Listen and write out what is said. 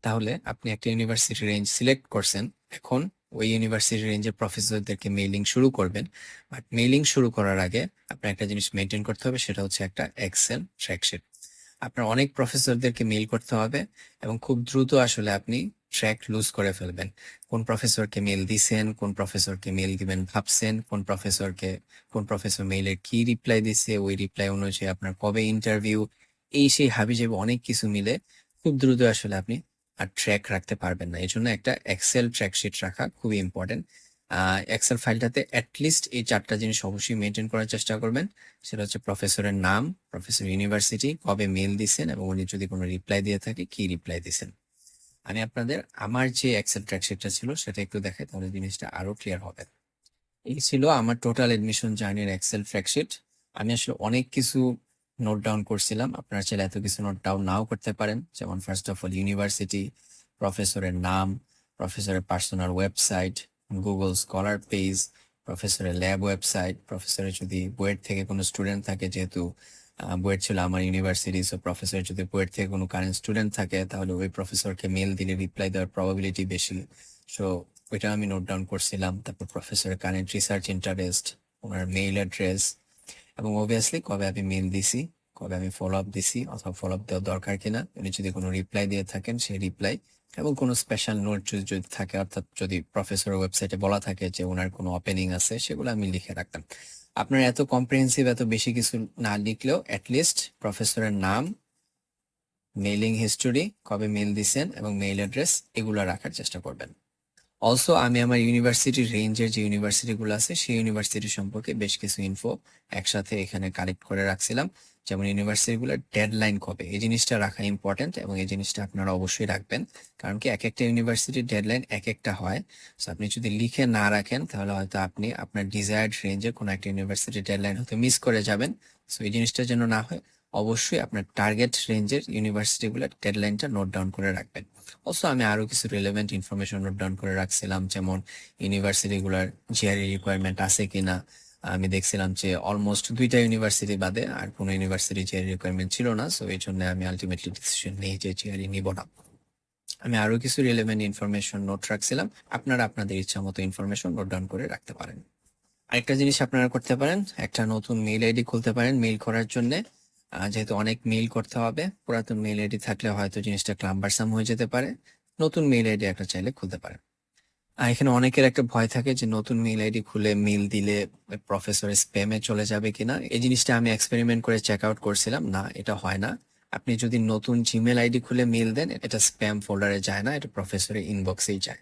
তাহলে আপনি একটা ইউনিভার্সিটি রেঞ্জ সিলেক্ট করছেন। এখন ওই ইউনিভার্সিটি রেঞ্জের প্রফেসরদেরকে মেইলিং শুরু করবেন। বাট মেইলিং শুরু করার আগে আপনার একটা জিনিস মেনটেন করতে হবে, সেটা হচ্ছে একটা এক্সেল ট্র্যাকশিট। আপনার অনেক প্রফেসরদেরকে মেইল করতে হবে এবং খুব দ্রুত আসলে আপনি ট্র্যাক লুজ করে ফেলবেন। কোন প্রফেসরকে মেইল দিছেন, কোন প্রফেসরকে মেইল দিবেন ভাবছেন, কোন প্রফেসর মেইলের কি রিপ্লাই দিছে, ওই রিপ্লাই অনুযায়ী আপনার কবে ইন্টারভিউ, এই সেই হাবিজাবি অনেক কিছু মিলে খুব দ্রুত আসলে আপনি আর ট্র্যাক রাখতে পারবেন না। এই জন্য একটা এক্সেল ট্র্যাকশিট রাখা খুবই ইম্পর্টেন্ট। এক্সেল ফাইলটাতে অ্যাটলিস্ট এই 4টা জিনিস অবশ্যই মেনটেন করার চেষ্টা করবেন। সেটা হচ্ছে প্রফেসরের নাম, প্রফেসর ইউনিভার্সিটি, কবে মেল দিছেন এবং উনি যদি কোনো রিপ্লাই দিয়ে থাকে কি রিপ্লাই দিছেন। আমি আপনাদের আমার যে এক্সেল ট্র্যাকশিটটা ছিল সেটা একটু দেখাই, তাহলে জিনিসটা আরো ক্লিয়ার হবে। এই ছিল আমার টোটাল এডমিশন জার্নির এক্সেল ট্র্যাকশিট। আমি আসলে অনেক কিছু নোট ডাউন করছিলাম, আপনারা চাইলে এত কিছু নোট ডাউন নাও করতে পারেন। যেমন ফার্স্ট অফ অল ইউনিভার্সিটি, প্রফেসরের নাম, প্রফেসরের personal website, Google scholar page, প্রফেসরের ল্যাব ওয়েবসাইট, প্রফেসরের যদি বুয়েট থেকে কোনো স্টুডেন্ট থাকে, যেহেতু বুয়েট ছিল আমার ইউনিভার্সিটি, সো প্রফেসরের যদি বুয়েট থেকে কোনো কারেন্ট স্টুডেন্ট থাকে তাহলে ওই প্রফেসরকে মেল দিলে রিপ্লাই দেওয়ার প্রবাবিলিটি বেশি। সো ওইটা আমি নোট ডাউন করছিলাম। তারপর প্রফেসরের কারেন্ট রিসার্চ ইন্টারেস্ট, ওনার মেইল অ্যাড্রেস, এবং অবভিয়াসলি কবে আমি মেইল দিছি, কবে আমি ফলো আপ দিছি অথবা ফলো আপ দেওয়া দরকার কিনা, উনি যদি কোনো রিপ্লাই দিয়ে থাকেন সেই রিপ্লাই, এবং কোনো স্পেশাল নোট যদি থাকে, অর্থাৎ যদি প্রফেসরের ওয়েবসাইটে বলা থাকে যে ওনার কোনো ওপেনিং আছে, সেগুলো আমি লিখে রাখতাম। আপনার এত কম্প্রিহেন্সিভ, এত বেশি কিছু না লিখলেও অ্যাটলিস্ট প্রফেসরের নাম, মেইলিং হিস্টোরি, কবে মেইল দিছেন এবং মেইল অ্যাড্রেস, এগুলো রাখার চেষ্টা করবেন। অলসো আমি আমার ইউনিভার্সিটি রেঞ্জের যে ইউনিভার্সিটিগুলো আছে সেই ইউনিভার্সিটি সম্পর্কে বেশ কিছু ইনফো একসাথে এখানে কালেক্ট করে রাখছিলাম। যেমন ইউনিভার্সিটিগুলোর ডেডলাইন কবে, এই জিনিসটা রাখা ইম্পর্টেন্ট এবং এই জিনিসটা আপনারা অবশ্যই রাখবেন। কারণ কি এক একটা ইউনিভার্সিটির ডেডলাইন এক একটা হয়। সো আপনি যদি লিখে না রাখেন তাহলে হয়তো আপনি আপনার ডিজায়ার্ড রেঞ্জের কোনো একটা ইউনিভার্সিটির ডেডলাইন হয়তো মিস করে যাবেন। সো এই জিনিসটা যেন না হয়, অবশ্যই আপনার টার্গেট রেঞ্জের ইউনিভার্সিটিগুলোর ডেডলাইনটা নোট ডাউন করে রাখবেন। অলসো আমি আরো কিছু রিলেভেন্ট ইনফরমেশন নোট ডাউন করে রাখছিলাম, যেমন ইউনিভার্সিটিগুলোর জিআরই রিকোয়ারমেন্ট আছে কিনা। আমি দেখছিলাম যে অলমোস্ট 2টা ইউনিভার্সিটি বাদে আর কোনো ইউনিভার্সিটি জিআরই রিকোয়ারমেন্ট ছিল না। সো এই জন্য আমি আলটিমেটলি ডিসিশন নেই যে জিআরই নিব না। আমি আরো কিছু রিলেভেন্ট ইনফরমেশন নোট রাখছিলাম, আপনারা আপনাদের ইচ্ছা মতো ইনফরমেশন নোট ডাউন করে রাখতে পারেন। আরেকটা জিনিস আপনারা করতে পারেন, একটা নতুন মেইল আইডি খুলতে পারেন মেইল করার জন্য। যেহেতু অনেক মেইল করতে হবে, পুরাতন মেইল আইডি থাকলে হয়তো জিনিসটা ক্লাম্বারসাম হয়ে যেতে পারে। নতুন মেইল আইডি একটা চাইলে খুলতে পারেন। এখানে অনেকের একটা ভয় থাকে যে নতুন মেইল আইডি খুলে মেইল দিলে প্রফেসরের স্প্যামে চলে যাবে কিনা। এই জিনিসটা আমি এক্সপেরিমেন্ট করে চেক আউট করছিলাম, না এটা হয় না। আপনি যদি নতুন জিমেল আইডি খুলে মেইল দেন, এটা স্প্যাম ফোল্ডারে যায় না, এটা প্রফেসরের ইনবক্সেই যায়।